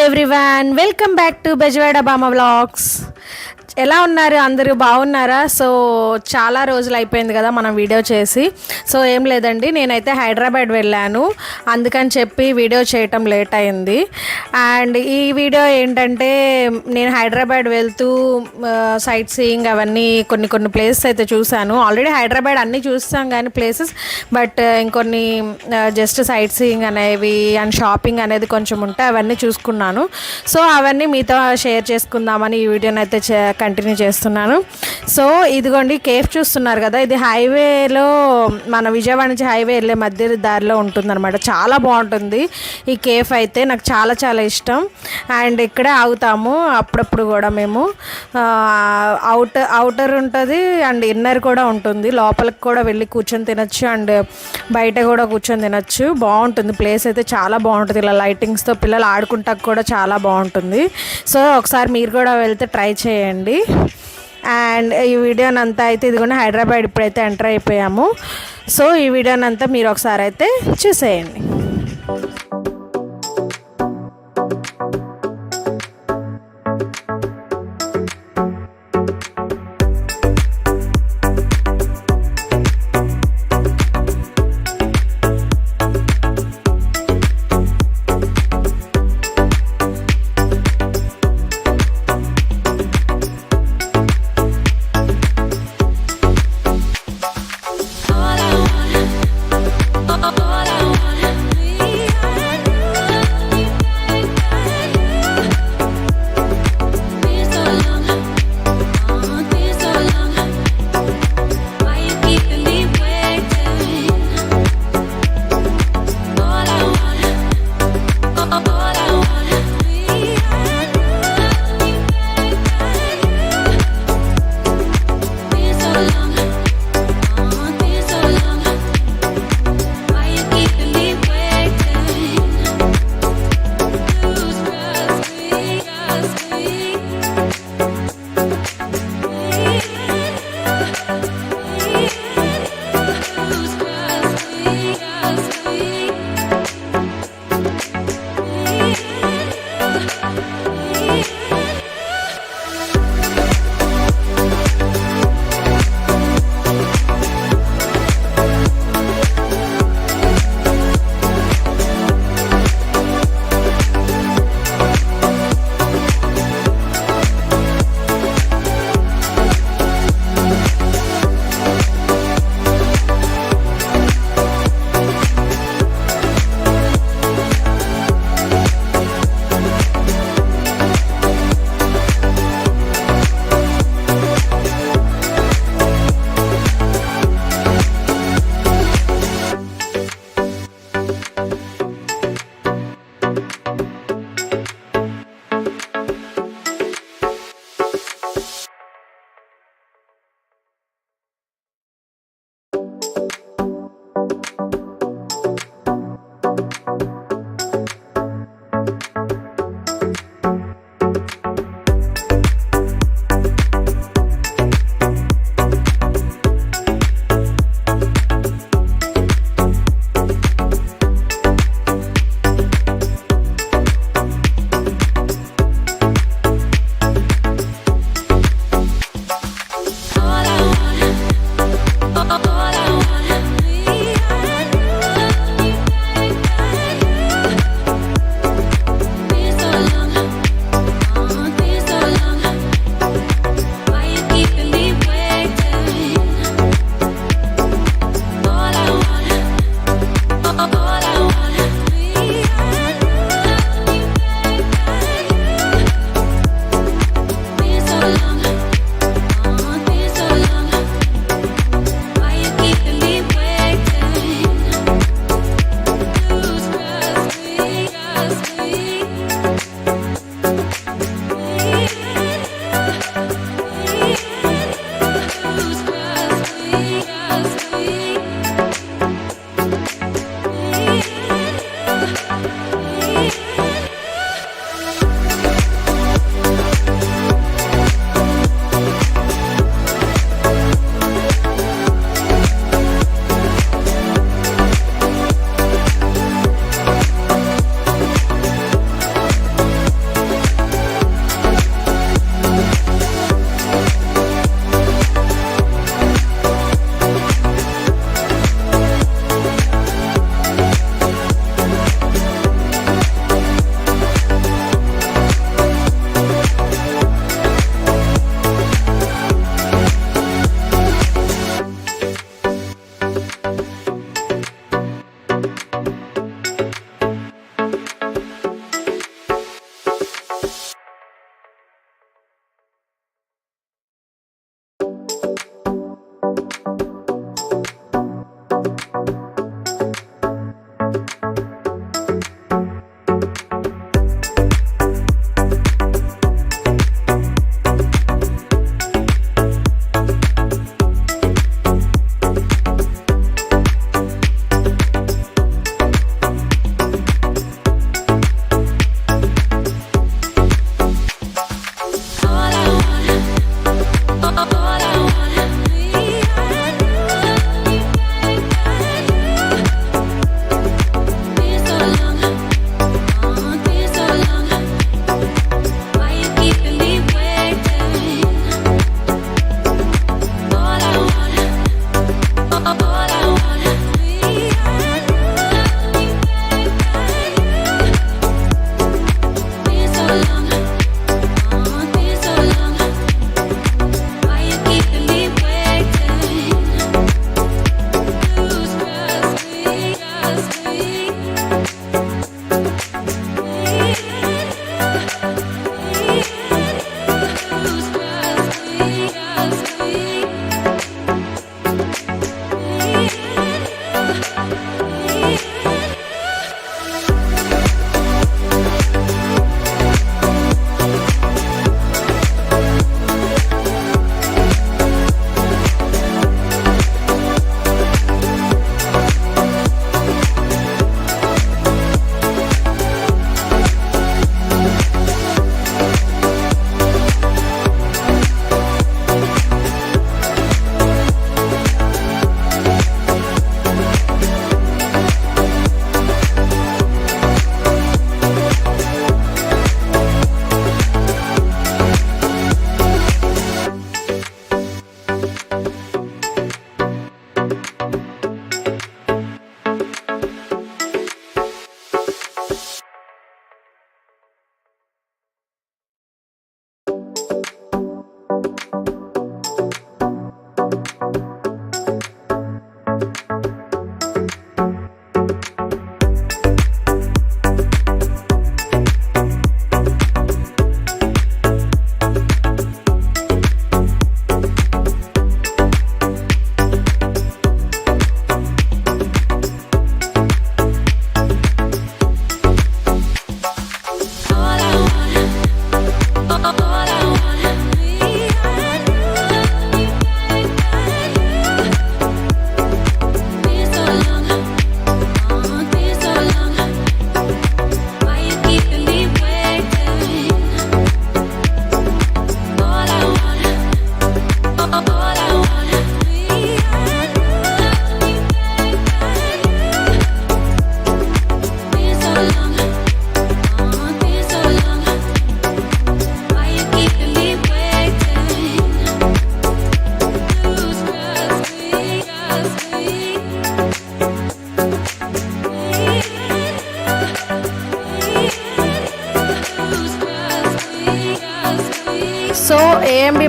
Everyone, welcome back to Bezawada బామ vlogs. ఎలా ఉన్నారు అందరూ? బాగున్నారా? సో చాలా రోజులు అయిపోయింది కదా మనం వీడియో చేసి. సో ఏం లేదండి, నేనైతే హైదరాబాద్ వెళ్ళాను, అందుకని చెప్పి వీడియో చేయటం లేట్ అయింది. అండ్ ఈ వీడియో ఏంటంటే, నేను హైదరాబాద్ వెళ్తూ సైట్ సీయింగ్ అవన్నీ కొన్ని ప్లేసెస్ అయితే చూశాను. ఆల్రెడీ హైదరాబాద్ అన్నీ చూస్తాం కానీ ప్లేసెస్, బట్ ఇంకొన్ని జస్ట్ సైట్ సీయింగ్ అనేవి అండ్ షాపింగ్ అనేది కొంచెం ఉంటే అవన్నీ చూసుకున్నాను. సో అవన్నీ మీతో షేర్ చేసుకుందామని ఈ వీడియోని అయితే కంటిన్యూ చేస్తున్నాను. సో ఇదిగోండి, కేఫ్ చూస్తున్నారు కదా, ఇది హైవేలో, మన విజయవాడ నుంచి హైవే వెళ్ళే మధ్య దారిలో ఉంటుందన్నమాట. చాలా బాగుంటుంది ఈ కేఫ్ అయితే, నాకు చాలా చాలా ఇష్టం. అండ్ ఇక్కడే ఆగుతాము అప్పుడప్పుడు కూడా మేము. అవుటర్ ఉంటుంది అండ్ ఇన్నర్ కూడా ఉంటుంది. లోపలికి కూడా వెళ్ళి కూర్చొని తినచ్చు అండ్ బయట కూడా కూర్చొని తినచ్చు. బాగుంటుంది ప్లేస్ అయితే, చాలా బాగుంటుంది. ఇలా లైటింగ్స్తో పిల్లలు ఆడుకుంటాక కూడా చాలా బాగుంటుంది. సో ఒకసారి మీరు కూడా వెళ్తే ట్రై చేయండి. అండ్ ఈ వీడియోనంతా అయితే, ఇదిగోండి హైదరాబాద్ ఇప్పుడైతే ఎంటర్ అయిపోయాము. సో ఈ వీడియోనంతా మీరు ఒకసారి అయితే చూసేయండి.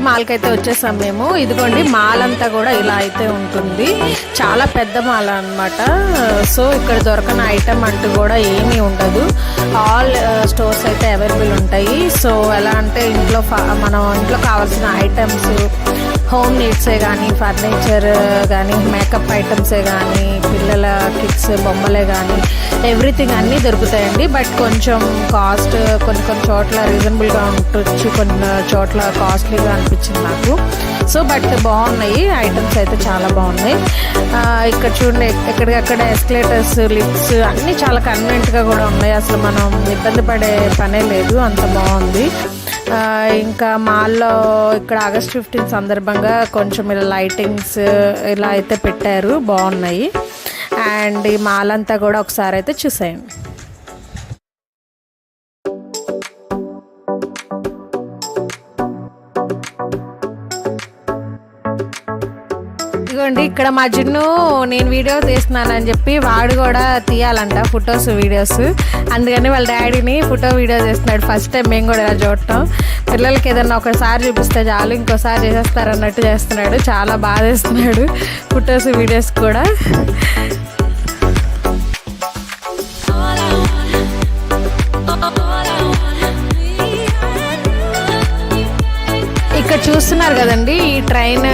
మాల్కి అయితే వచ్చేసాం మేము. ఇదిగోండి మాల్ అంతా కూడా ఇలా అయితే ఉంటుంది, చాలా పెద్ద మాల్ అన్నమాట. సో ఇక్కడ దొరకని ఐటమ్ అంటూ కూడా ఏమీ ఉండదు, ఆల్ స్టోర్స్ అయితే అవైలబుల్ ఉంటాయి. సో ఎలా అంటే మనం ఇంట్లో కావాల్సిన ఐటమ్స్, హోమ్ నీడ్సే కానీ, ఫర్నిచర్ కానీ, మేకప్ ఐటమ్సే కానీ, పిల్లల కిడ్స్ బొమ్మలే కానీ ఎవ్రీథింగ్ అన్నీ దొరుకుతాయండి. బట్ కొంచెం కాస్ట్ కొన్ని చోట్ల రీజనబుల్గా ఉండొచ్చు, కొన్ని చోట్ల కాస్ట్లీగా అనిపించింది నాకు. సో బట్ బాగున్నాయి ఐటమ్స్ అయితే, చాలా బాగున్నాయి. ఇక్కడ చూడండి, ఎక్కడికక్కడ ఎస్కలేటర్స్, లిఫ్ట్స్ అన్నీ చాలా కన్వీనియంట్గా కూడా ఉన్నాయి. అసలు మనం ఇబ్బంది పడే పనే లేదు, అంత బాగుంది. ఇంకా మాల్లో ఇక్కడ ఆగస్ట్ 15 సందర్భంగా కొంచెం ఇలా లైటింగ్స్ ఇలా అయితే పెట్టారు, బాగున్నాయి. అండ్ ఈ మాల్ అంతా కూడా ఒకసారి అయితే చూసేయండి. ఇదిగోండి, ఇక్కడ మా జున్ను నేను వీడియో తీస్తున్నానని చెప్పి వాడు కూడా తీయాలంట ఫొటోస్, వీడియోస్. అందుకని వాళ్ళ డాడీని వీడియో చేస్తున్నాడు. ఫస్ట్ టైం మేము కూడా ఇలా చూడటం. పిల్లలకి ఏదన్నా ఒకసారి చూపిస్తే చాలు, ఇంకోసారి చేసేస్తారు అన్నట్టు చేస్తున్నాడు. చాలా బాగా చేస్తున్నాడు ఫొటోస్, వీడియోస్ కూడా. ఇక్కడ చూస్తున్నారు కదండి, ఈ ట్రైన్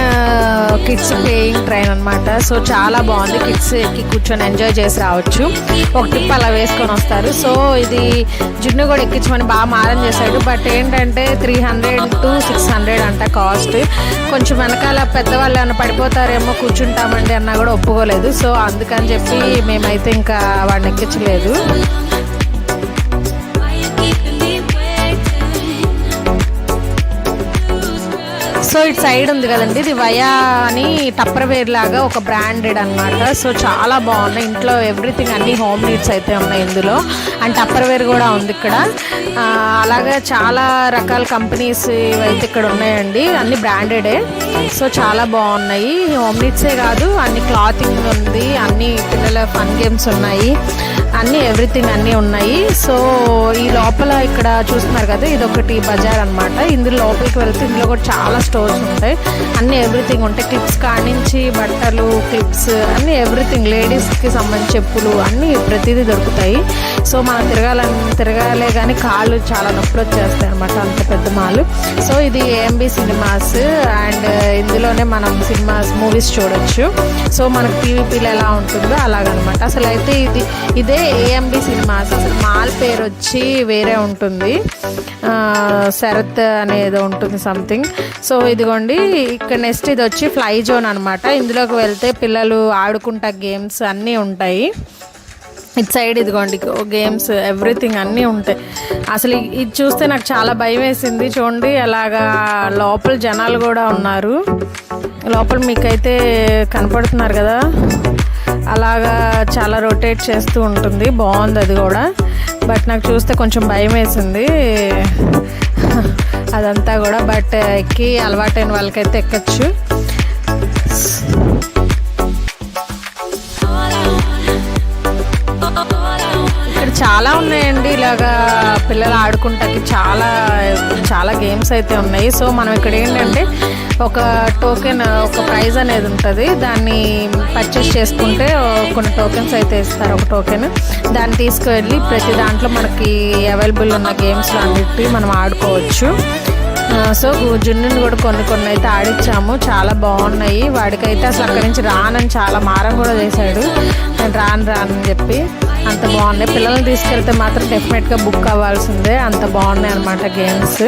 కిడ్స్ ప్లేయింగ్ ట్రైన్ అనమాట. సో చాలా బాగుంది, కిడ్స్ ఎక్కి కూర్చొని ఎంజాయ్ చేసి రావచ్చు. ఒక ట్రిప్ అలా వేసుకొని వస్తారు. సో ఇది జున్ను కూడా ఎక్కించమని బాగా మారం చేశాడు. బట్ ఏంటంటే 300 to 600 అంట కాస్ట్. కొంచెం వెనకాల పెద్దవాళ్ళు ఏమైనా పడిపోతారేమో, కూర్చుంటామండి అన్నా కూడా ఒప్పుకోలేదు. సో అందుకని చెప్పి మేమైతే ఇంకా వాడిని ఎక్కించలేదు. సో ఇటు సైడ్ ఉంది కదండి, ఇది వయా అని టప్పర్వేర్ లాగా ఒక బ్రాండెడ్ అనమాట. సో చాలా బాగున్నాయి, ఇంట్లో ఎవ్రీథింగ్ అన్ని హోమ్ నీడ్స్ అయితే ఉన్నాయి ఇందులో. అండ్ టప్పర్వేర్ కూడా ఉంది ఇక్కడ. అలాగే చాలా రకాల కంపెనీస్ అయితే ఇక్కడ ఉన్నాయండి, అన్ని బ్రాండెడే. సో చాలా బాగున్నాయి, హోమ్ నీడ్సే కాదు, అన్ని క్లాతింగ్ ఉంది, అన్ని పిల్లల ఫన్ గేమ్స్ ఉన్నాయి, అన్నీ ఎవ్రీథింగ్ అన్నీ ఉన్నాయి. సో ఈ లోపల ఇక్కడ చూస్తున్నారు కదా, ఇది ఒకటి బజార్ అనమాట. ఇందులో లోపలికి వెళ్తే ఇందులో కూడా చాలా స్టోర్స్ ఉంటాయి, అన్నీ ఎవ్రీథింగ్ ఉంటాయి. క్లిప్స్ కానించి బట్టలు, క్లిప్స్ అన్నీ ఎవ్రీథింగ్, లేడీస్కి సంబంధించి చెప్పులు అన్నీ ప్రతిదీ దొరుకుతాయి. సో మనం తిరగాలే కానీ కాళ్ళు చాలా నొప్పులు వచ్చేస్తాయి అనమాట, అంత పెద్ద మాలు. సో ఇది ఏఎంబి సినిమాస్, అండ్ ఇందులోనే మనం మూవీస్ చూడొచ్చు. సో మనకు టీవీపీలో ఎలా ఉంటుందో అలాగనమాట. అసలు అయితే ఇదే ఏఎంబి సినిమాస్. అసలు మాల్ పేరు వచ్చి వేరే ఉంటుంది, శరత్ అనేది ఉంటుంది సంథింగ్. సో ఇదిగోండి, ఇక్కడ నెక్స్ట్ ఇది వచ్చి ఫ్లై జోన్ అనమాట. ఇందులోకి వెళ్తే పిల్లలు ఆడుకుంటా గేమ్స్ అన్నీ ఉంటాయి. ఇటు సైడ్ ఇదిగోండి గేమ్స్ ఎవ్రీథింగ్ అన్నీ ఉంటాయి. అసలు ఇది చూస్తే నాకు చాలా భయం వేసింది. చూడండి అలాగా లోపల జనాలు కూడా ఉన్నారు, లోపల మీకైతే కనపడుతున్నారు కదా, అలాగా చాలా రొటేట్ చేస్తూ ఉంటుంది, బాగుంది అది కూడా. బట్ నాకు చూస్తే కొంచెం భయం వేసింది అదంతా కూడా. బట్ ఎక్కి అలవాటైన వాళ్ళకైతే ఎక్కచ్చు. ఇక్కడ చాలా ఉన్నాయండి ఇలాగా పిల్లలు ఆడుకుంటాకి, చాలా గేమ్స్ అయితే ఉన్నాయి. సో మనం ఇక్కడ ఏంటంటే ఒక టోకెన్, ఒక ప్రైజ్ అనేది ఉంటుంది, దాన్ని పర్చేస్ చేసుకుంటే కొన్ని టోకెన్స్ అయితే ఇస్తారు. ఒక టోకెన్ దాన్ని తీసుకువెళ్ళి ప్రతి దాంట్లో మనకి అవైలబుల్ ఉన్న గేమ్స్లో అన్నిటి మనం ఆడుకోవచ్చు. సో జున్నుని కూడా కొన్ని అయితే ఆడిచ్చాము, చాలా బాగున్నాయి. వాడికైతే అసలు అక్కడి నుంచి రానని చాలా మారం కూడా చేశాడు, నేను రానని చెప్పి. అంత బాగున్నాయి, పిల్లల్ని తీసుకెళ్తే మాత్రం డెఫినెట్గా బుక్ అవ్వాల్సిందే, అంత బాగున్నాయి అన్నమాట గేమ్స్.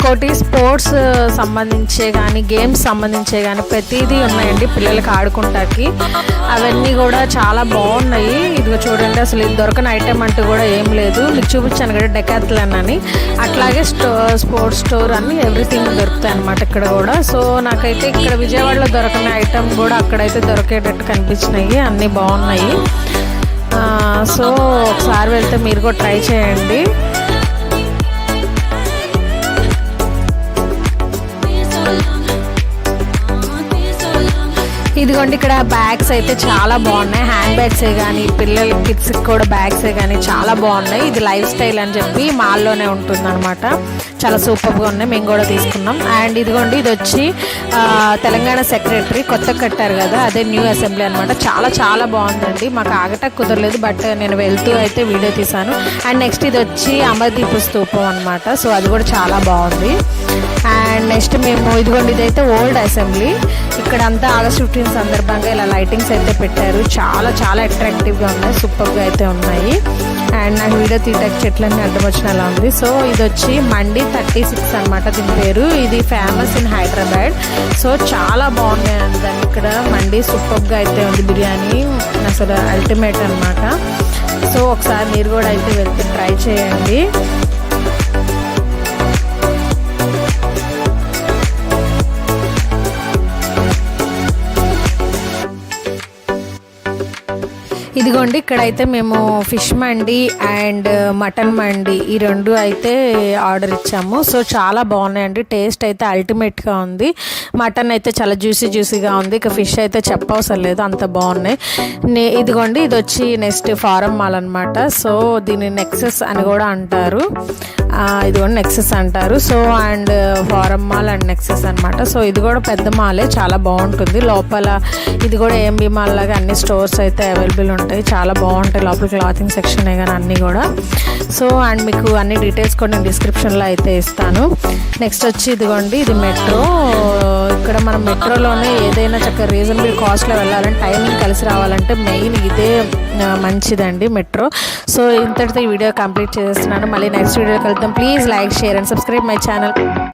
ఇంకోటి స్పోర్ట్స్ సంబంధించే కానీ గేమ్స్ సంబంధించే కానీ ప్రతిదీ ఉన్నాయండి పిల్లలకి ఆడుకుంటాకి. అవన్నీ కూడా చాలా బాగున్నాయి. ఇదిగో చూడండి, అసలు ఇది దొరకని ఐటెం అంటూ కూడా ఏం లేదు. మీకు చూపించాను కదా డెకాథ్లాన్ అని, అట్లాగే స్పోర్ట్స్ స్టోర్ అన్ని ఎవ్రీథింగ్ దొరుకుతాయి అన్నమాట ఇక్కడ కూడా. సో నాకైతే ఇక్కడ విజయవాడలో దొరకని ఐటెం కూడా అక్కడైతే దొరికేటట్టు కనిపించినాయి. అన్నీ బాగున్నాయి. సో ఒకసారి వెళ్తే మీరు కూడా ట్రై చేయండి. ఇదిగోండి, ఇక్కడ బ్యాగ్స్ అయితే చాలా బాగున్నాయి. హ్యాండ్ బ్యాగ్సే కానీ పిల్లల కిడ్స్కి కూడా బ్యాగ్సే కానీ చాలా బాగున్నాయి. ఇది లైఫ్ స్టైల్ అని చెప్పి మాల్లోనే ఉంటుందన్నమాట. చాలా సూపర్గా ఉన్నాయి, మేము కూడా తీసుకున్నాం. అండ్ ఇదిగోండి, ఇది వచ్చి తెలంగాణ సెక్రటరీ కొత్త కట్టారు కదా, అదే న్యూ అసెంబ్లీ అనమాట. చాలా చాలా బాగుందండి. మాకు ఆగటకు కుదరలేదు, బట్ నేను వెళ్తూ అయితే వీడియో తీశాను. అండ్ నెక్స్ట్ ఇది వచ్చి అమర్దీప్ స్తూపం అనమాట. సో అది కూడా చాలా బాగుంది. అండ్ నెక్స్ట్ మేము ఇదిగోండి, ఇదైతే ఓల్డ్ అసెంబ్లీ. ఇక్కడ అంతా ఆగస్ట్ 15 సందర్భంగా ఇలా లైటింగ్స్ అయితే పెట్టారు. చాలా చాలా అట్రాక్టివ్గా ఉన్నాయి, సూపర్గా అయితే ఉన్నాయి. అండ్ నాకు వీడియో తీయడానికి చెట్లన్నీ అడ్డం వచ్చినలా ఉంది. సో ఇది వచ్చి మండి 36 అనమాట దీని పేరు. ఇది ఫేమస్ ఇన్ హైదరాబాద్. సో చాలా బాగున్నాయి దాన్ని ఇక్కడ మండి, సూపర్గా అయితే ఉంది. బిర్యానీ అసలు అల్టిమేట్ అనమాట. సో ఒకసారి మీరు కూడా అయితే వెళ్తే ట్రై చేయండి. ఇదిగోండి, ఇక్కడైతే మేము ఫిష్ మండి అండ్ మటన్ మండి ఈ రెండు అయితే ఆర్డర్ ఇచ్చాము. సో చాలా బాగున్నాయండి, టేస్ట్ అయితే అల్టిమేట్గా ఉంది. మటన్ అయితే చాలా జ్యూసీగా ఉంది. ఇక ఫిష్ అయితే చెప్పవసరం లేదు, అంత బాగున్నాయి. ఇదిగోండి, ఇది వచ్చి నెక్స్ట్ ఫారం మాల్ అనమాట. సో దీన్ని నెక్సెస్ అని కూడా అంటారు. ఇదిగోండి నెక్సెస్ అంటారు. So and Forum Mall and Nexus అనమాట. సో ఇది కూడా పెద్ద మాలే, చాలా బాగుంటుంది. లోపల ఇది కూడా ఏఎంబి మాల్ లాగా అన్ని స్టోర్స్ అయితే అవైలబుల్ ఉంటాయి. చాలా బాగుంటాయి లోపల, క్లాతింగ్ సెక్షనే కానీ అన్నీ కూడా. సో అండ్ మీకు అన్ని డీటెయిల్స్ కూడా నేను డిస్క్రిప్షన్లో అయితే ఇస్తాను. నెక్స్ట్ వచ్చి ఇదిగోండి, ఇది మెట్రో. ఇక్కడ మనం మెట్రోలోనే ఏదైనా చక్కగా రీజనబుల్ కాస్ట్లో వెళ్ళాలంటే, టైమింగ్ కలిసి రావాలంటే మెయిన్ ఇదే మంచిదండి మెట్రో. సో ఇంతటితో ఈ వీడియో కంప్లీట్ చేస్తున్నాను. మళ్ళీ నెక్స్ట్ వీడియో కలుద్దాం. Please like, share and subscribe my channel.